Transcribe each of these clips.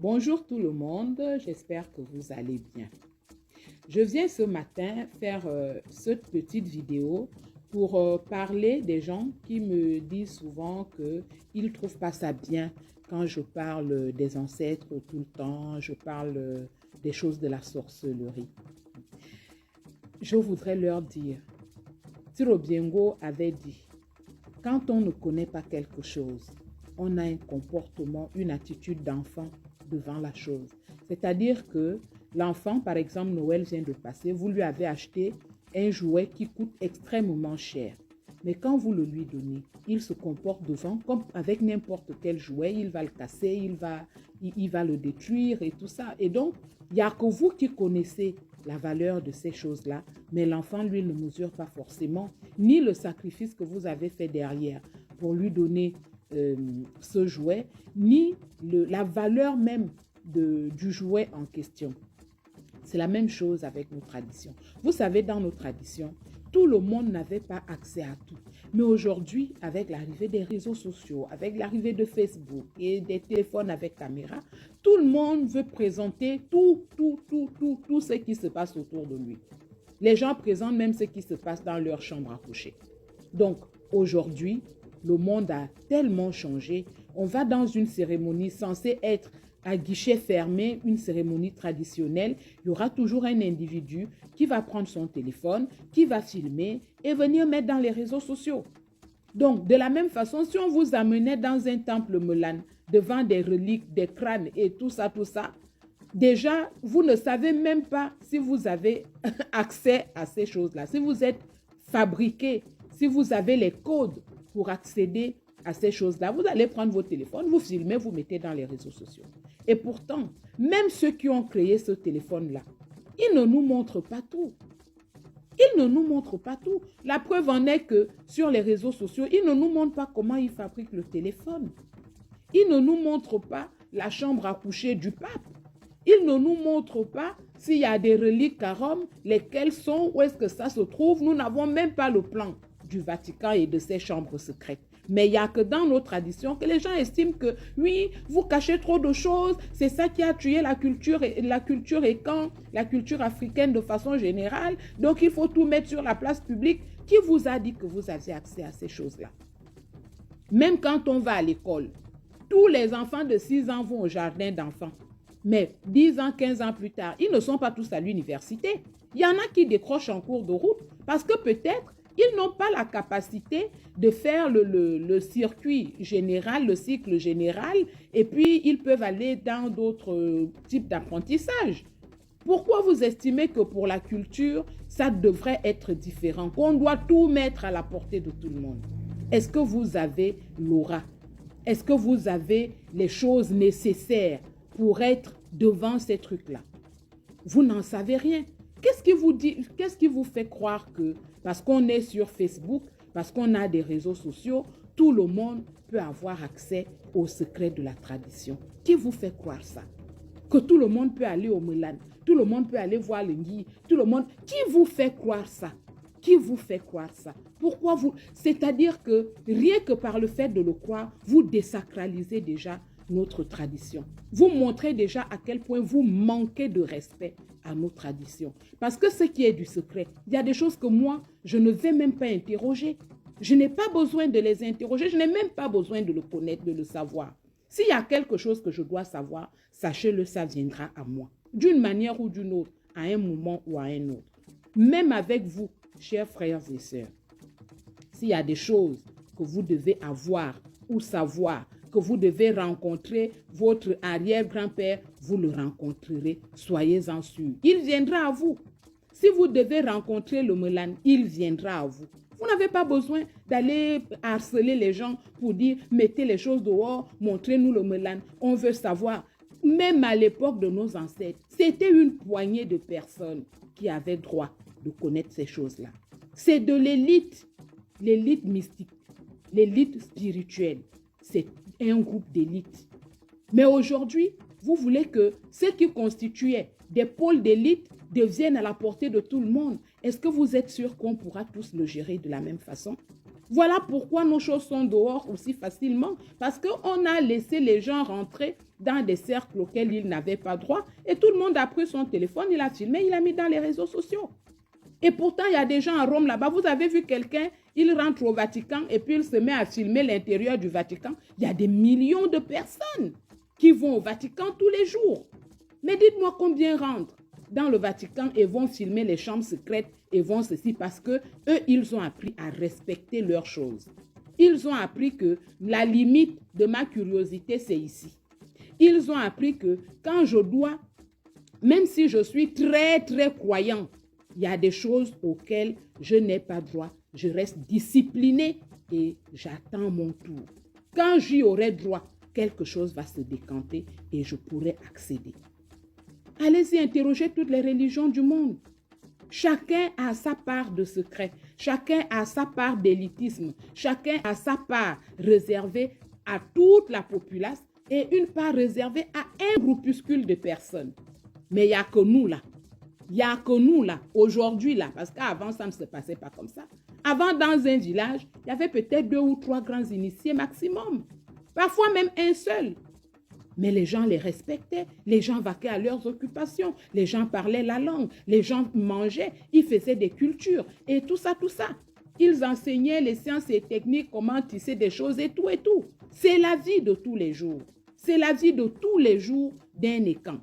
Bonjour tout le monde, j'espère que vous allez bien. Je viens ce matin faire cette petite vidéo pour parler des gens qui me disent souvent qu'ils ne trouvent pas ça bien quand je parle des ancêtres tout le temps, je parle des choses de la sorcellerie. Je voudrais leur dire, Tirobiengo avait dit, quand on ne connaît pas quelque chose, on a un comportement, une attitude d'enfant devant la chose. C'est-à-dire que l'enfant, par exemple, Noël vient de passer, vous lui avez acheté un jouet qui coûte extrêmement cher. Mais quand vous le lui donnez, il se comporte devant comme avec n'importe quel jouet, il va le casser, il va le détruire et tout ça. Et donc, il n'y a que vous qui connaissez la valeur de ces choses-là, mais l'enfant, lui, ne mesure pas forcément ni le sacrifice que vous avez fait derrière pour lui donner ce jouet, ni la valeur même du jouet en question. C'est la même chose avec nos traditions. Vous savez, dans nos traditions, tout le monde n'avait pas accès à tout. Mais aujourd'hui, avec l'arrivée des réseaux sociaux, avec l'arrivée de Facebook et des téléphones avec caméra, tout le monde veut présenter tout ce qui se passe autour de lui. Les gens présentent même ce qui se passe dans leur chambre à coucher. Donc, aujourd'hui, le monde a tellement changé. On va dans une cérémonie censée être à guichet fermé, une cérémonie traditionnelle. Il y aura toujours un individu qui va prendre son téléphone, qui va filmer et venir mettre dans les réseaux sociaux. Donc, de la même façon, si on vous amenait dans un temple Melan, devant des reliques, des crânes et tout ça, déjà, vous ne savez même pas si vous avez accès à ces choses-là. Si vous êtes fabriqué, si vous avez les codes pour accéder à ces choses-là, vous allez prendre vos téléphones, vous filmez, vous mettez dans les réseaux sociaux. Et pourtant, même ceux qui ont créé ce téléphone-là, ils ne nous montrent pas tout. Ils ne nous montrent pas tout. La preuve en est que sur les réseaux sociaux, ils ne nous montrent pas comment ils fabriquent le téléphone. Ils ne nous montrent pas la chambre à coucher du pape. Ils ne nous montrent pas s'il y a des reliques à Rome, lesquelles sont, où est-ce que ça se trouve. Nous n'avons même pas le plan du Vatican et de ses chambres secrètes. Mais il n'y a que dans nos traditions que les gens estiment que oui, vous cachez trop de choses, c'est ça qui a tué la culture africaine de façon générale. Donc il faut tout mettre sur la place publique. Qui vous a dit que vous avez accès à ces choses-là? Même quand on va à l'école, tous les enfants de 6 ans vont au jardin d'enfants. Mais 10 ans, 15 ans plus tard, ils ne sont pas tous à l'université. Il y en a qui décrochent en cours de route parce que peut-être ils n'ont pas la capacité de faire le circuit général, le cycle général, et puis ils peuvent aller dans d'autres types d'apprentissage. Pourquoi vous estimez que pour la culture, ça devrait être différent, qu'on doit tout mettre à la portée de tout le monde? Est-ce que vous avez l'aura? Est-ce que vous avez les choses nécessaires pour être devant ces trucs-là? Vous n'en savez rien. Qu'est-ce qui vous fait croire que parce qu'on est sur Facebook, parce qu'on a des réseaux sociaux, tout le monde peut avoir accès aux secrets de la tradition? Qui vous fait croire ça? Que tout le monde peut aller au Melan, tout le monde peut aller voir le Ngi, tout le monde... Qui vous fait croire ça? Qui vous fait croire ça? Pourquoi vous... C'est-à-dire que rien que par le fait de le croire, vous désacralisez déjà notre tradition. Vous montrez déjà à quel point vous manquez de respect à nos traditions. Parce que ce qui est du secret, il y a des choses que moi, je ne vais même pas interroger. Je n'ai pas besoin de les interroger, je n'ai même pas besoin de le connaître, de le savoir. S'il y a quelque chose que je dois savoir, sachez-le, ça viendra à moi. D'une manière ou d'une autre, à un moment ou à un autre. Même avec vous, chers frères et sœurs, s'il y a des choses que vous devez avoir ou savoir, que vous devez rencontrer votre arrière-grand-père, vous le rencontrerez, soyez-en sûrs. Il viendra à vous. Si vous devez rencontrer le Melan, il viendra à vous. Vous n'avez pas besoin d'aller harceler les gens pour dire « mettez les choses dehors, montrez-nous le Melan ». On veut savoir. Même à l'époque de nos ancêtres, c'était une poignée de personnes qui avaient droit de connaître ces choses-là. C'est de l'élite mystique, l'élite spirituelle. C'est un groupe d'élite. Mais aujourd'hui, vous voulez que ceux qui constituaient des pôles d'élite deviennent à la portée de tout le monde. Est-ce que vous êtes sûr qu'on pourra tous le gérer de la même façon? Voilà pourquoi nos choses sont dehors aussi facilement. Parce qu'on a laissé les gens rentrer dans des cercles auxquels il n'avait pas droit. Et tout le monde a pris son téléphone, il a filmé, il a mis dans les réseaux sociaux. Et pourtant, il y a des gens à Rome là-bas. Vous avez vu quelqu'un, il rentre au Vatican et puis il se met à filmer l'intérieur du Vatican. Il y a des millions de personnes qui vont au Vatican tous les jours. Mais dites-moi combien rentrent dans le Vatican et vont filmer les chambres secrètes et vont ceci parce que eux, ils ont appris à respecter leurs choses. Ils ont appris que la limite de ma curiosité, c'est ici. Ils ont appris que quand je dois, même si je suis très, très croyant, il y a des choses auxquelles je n'ai pas droit. Je reste discipliné et j'attends mon tour. Quand j'y aurai droit, quelque chose va se décanter et je pourrai accéder. Allez-y interroger toutes les religions du monde. Chacun a sa part de secret. Chacun a sa part d'élitisme. Chacun a sa part réservée à toute la populace et une part réservée à un groupuscule de personnes. Mais il n'y a que nous là. Il n'y a que nous là, aujourd'hui là, parce qu'avant ça ne se passait pas comme ça. Avant, dans un village, il y avait peut-être 2 ou 3 grands initiés maximum. Parfois même un seul. Mais les gens les respectaient, les gens vaquaient à leurs occupations, les gens parlaient la langue, les gens mangeaient, ils faisaient des cultures et tout ça, tout ça. Ils enseignaient les sciences et techniques, comment tisser des choses et tout et tout. C'est la vie de tous les jours. C'est la vie de tous les jours d'un écan.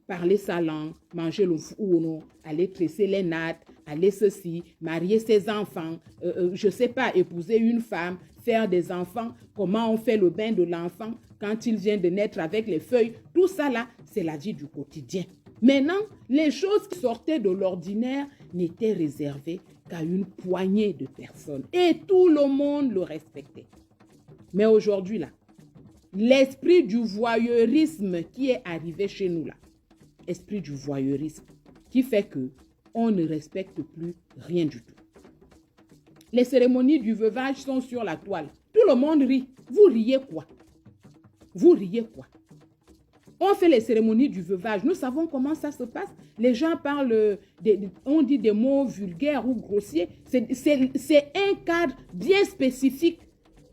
Parler sa langue, manger le founo, aller tresser les nattes, aller ceci, marier ses enfants, je ne sais pas, épouser une femme, faire des enfants, comment on fait le bain de l'enfant quand il vient de naître avec les feuilles, tout ça là, c'est la vie du quotidien. Maintenant, les choses qui sortaient de l'ordinaire n'étaient réservées qu'à une poignée de personnes et tout le monde le respectait. Mais aujourd'hui là, l'esprit du voyeurisme qui est arrivé chez nous là, esprit du voyeurisme qui fait que on ne respecte plus rien du tout. Les cérémonies du veuvage sont sur la toile. Tout le monde rit. Vous riez quoi? Vous riez quoi? On fait les cérémonies du veuvage. Nous savons comment ça se passe. Les gens parlent, on dit des mots vulgaires ou grossiers. C'est un cadre bien spécifique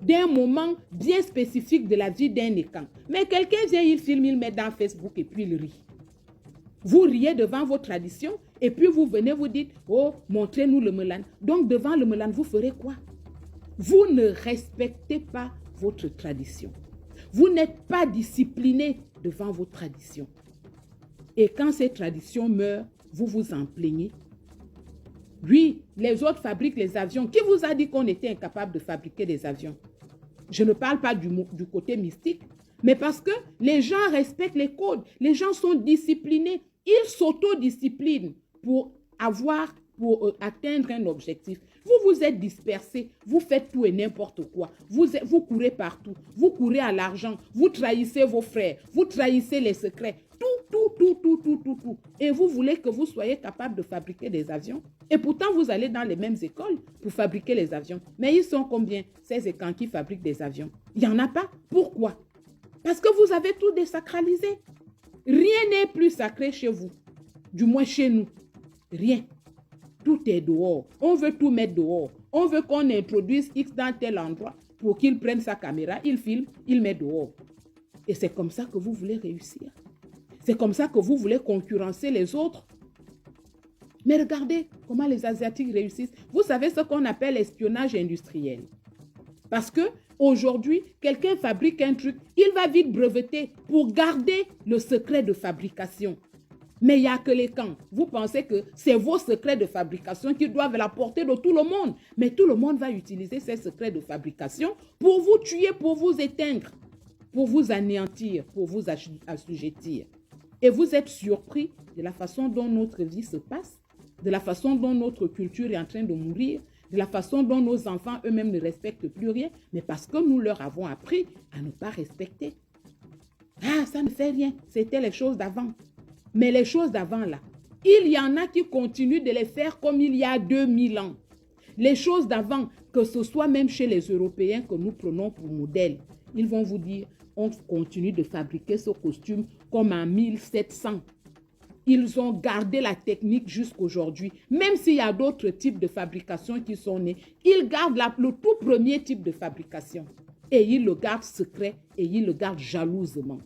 d'un moment bien spécifique de la vie d'un écan. Mais quelqu'un vient, il filme, il met dans Facebook et puis il rit. Vous riez devant vos traditions et puis vous venez vous dites, oh, montrez-nous le melan. Donc devant le melan, vous ferez quoi? Vous ne respectez pas votre tradition. Vous n'êtes pas discipliné devant vos traditions. Et quand ces traditions meurent, vous vous en plaignez. Oui, les autres fabriquent les avions. Qui vous a dit qu'on était incapable de fabriquer des avions? Je ne parle pas du côté mystique, mais parce que les gens respectent les codes. Les gens sont disciplinés. Ils s'autodisciplinent pour atteindre un objectif. Vous êtes dispersés, vous faites tout et n'importe quoi. Vous courez partout, vous courez à l'argent, vous trahissez vos frères, vous trahissez les secrets, tout. Et vous voulez que vous soyez capable de fabriquer des avions. Et pourtant, vous allez dans les mêmes écoles pour fabriquer les avions. Mais ils sont combien, ces écans qui fabriquent des avions? Il n'y en a pas. Pourquoi? Parce que vous avez tout désacralisé. Rien n'est plus sacré chez vous. Du moins chez nous. Rien. Tout est dehors. On veut tout mettre dehors. On veut qu'on introduise X dans tel endroit pour qu'il prenne sa caméra, il filme, il met dehors. Et c'est comme ça que vous voulez réussir. C'est comme ça que vous voulez concurrencer les autres. Mais regardez comment les Asiatiques réussissent. Vous savez ce qu'on appelle l'espionnage industriel. Parce que aujourd'hui, quelqu'un fabrique un truc, il va vite breveter pour garder le secret de fabrication. Mais il n'y a que les camps. Vous pensez que c'est vos secrets de fabrication qui doivent la portée de tout le monde. Mais tout le monde va utiliser ces secrets de fabrication pour vous tuer, pour vous éteindre, pour vous anéantir, pour vous assujettir. Et vous êtes surpris de la façon dont notre vie se passe, de la façon dont notre culture est en train de mourir, de la façon dont nos enfants eux-mêmes ne respectent plus rien, mais parce que nous leur avons appris à ne pas respecter. Ah, ça ne fait rien. C'était les choses d'avant. Mais les choses d'avant là, il y en a qui continuent de les faire comme il y a 2000 ans. Les choses d'avant, que ce soit même chez les Européens que nous prenons pour modèle, ils vont vous dire, on continue de fabriquer ce costume comme en 1700. Ils ont gardé la technique jusqu'aujourd'hui. Même s'il y a d'autres types de fabrication qui sont nés, ils gardent le tout premier type de fabrication. Et ils le gardent secret et ils le gardent jalousement.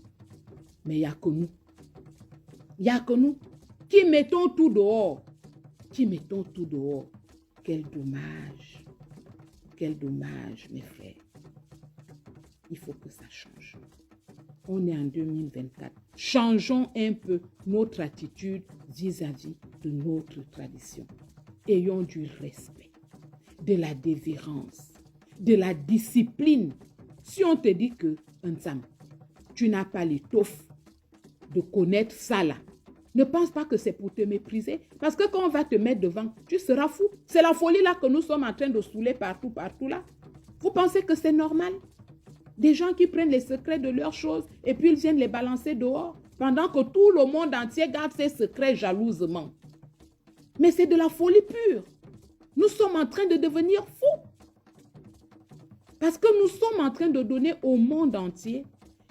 Mais il n'y a que nous. Il n'y a que nous qui mettons tout dehors. Qui mettons tout dehors. Quel dommage. Quel dommage, mes frères. Il faut que ça change. On est en 2024. Changeons un peu notre attitude vis-à-vis de notre tradition. Ayons du respect, de la dévérence, de la discipline. Si on te dit que, Nsam, tu n'as pas l'étoffe de connaître ça là, ne pense pas que c'est pour te mépriser. Parce que quand on va te mettre devant, tu seras fou. C'est la folie là que nous sommes en train de saouler partout là. Vous pensez que c'est normal? Des gens qui prennent les secrets de leurs choses et puis ils viennent les balancer dehors pendant que tout le monde entier garde ses secrets jalousement. Mais c'est de la folie pure. Nous sommes en train de devenir fous. Parce que nous sommes en train de donner au monde entier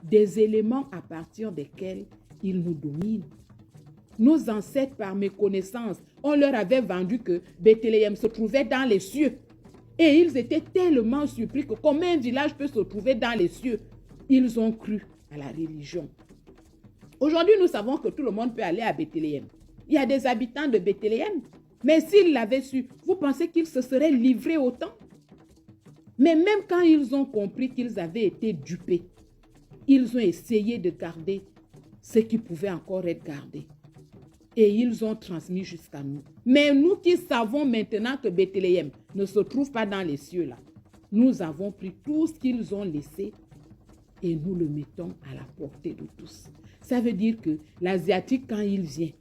des éléments à partir desquels ils nous dominent. Nos ancêtres, par méconnaissance, on leur avait vendu que Bethléem se trouvait dans les cieux. Et ils étaient tellement surpris que comment un village peut se trouver dans les cieux? Ils ont cru à la religion. Aujourd'hui, nous savons que tout le monde peut aller à Bethléem. Il y a des habitants de Bethléem. Mais s'ils l'avaient su, vous pensez qu'ils se seraient livrés autant? Mais même quand ils ont compris qu'ils avaient été dupés, ils ont essayé de garder ce qui pouvait encore être gardé. Et ils ont transmis jusqu'à nous. Mais nous qui savons maintenant que Bethléem ne se trouve pas dans les cieux là, nous avons pris tout ce qu'ils ont laissé et nous le mettons à la portée de tous. Ça veut dire que l'Asiatique, quand il vient,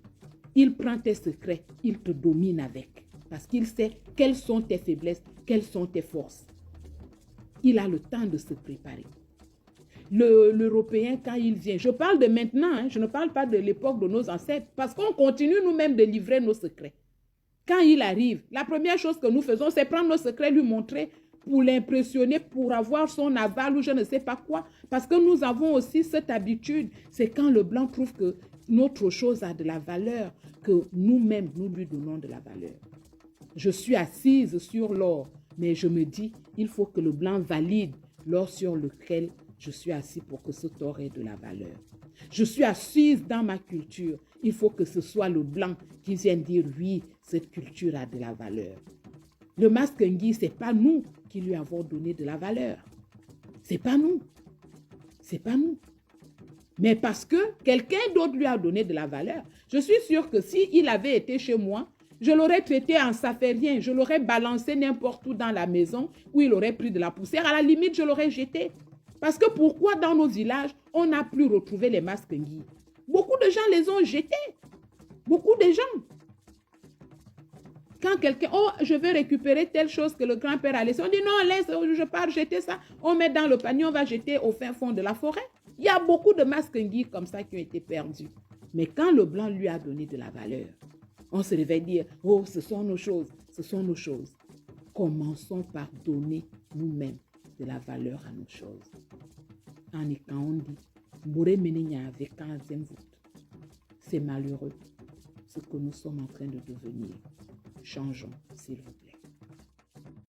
il prend tes secrets, il te domine avec. Parce qu'il sait quelles sont tes faiblesses, quelles sont tes forces. Il a le temps de se préparer. L'Européen, quand il vient, je parle de maintenant, hein, je ne parle pas de l'époque de nos ancêtres, parce qu'on continue nous-mêmes de livrer nos secrets. Quand il arrive, la première chose que nous faisons, c'est prendre nos secrets, lui montrer, pour l'impressionner, pour avoir son aval ou je ne sais pas quoi. Parce que nous avons aussi cette habitude, c'est quand le blanc trouve que notre chose a de la valeur, que nous-mêmes, nous lui donnons de la valeur. Je suis assise sur l'or, mais je me dis, il faut que le blanc valide l'or sur lequel je suis assis pour que ce or ait de la valeur. Je suis assise dans ma culture. Il faut que ce soit le blanc qui vienne dire oui, cette culture a de la valeur. Le Maskengi, ce n'est pas nous qui lui avons donné de la valeur. Ce n'est pas nous. Ce n'est pas nous. Mais parce que quelqu'un d'autre lui a donné de la valeur, je suis sûre que s'il avait été chez moi, je l'aurais traité en ça fait rien. Je l'aurais balancé n'importe où dans la maison où il aurait pris de la poussière. À la limite, je l'aurais jeté. Parce que pourquoi dans nos villages, on n'a plus retrouvé les Maskengi? Beaucoup de gens les ont jetés. Beaucoup de gens. Quand quelqu'un, oh, je veux récupérer telle chose que le grand-père a laissé, on dit non, laisse, je pars jeter ça. On met dans le panier, on va jeter au fin fond de la forêt. Il y a beaucoup de Maskengi comme ça qui ont été perdus. Mais quand le blanc lui a donné de la valeur, on se réveille dire, oh, ce sont nos choses, ce sont nos choses. Commençons par donner nous-mêmes de la valeur à nos choses. En étant, on dit, c'est malheureux ce que nous sommes en train de devenir. Changeons, s'il vous plaît.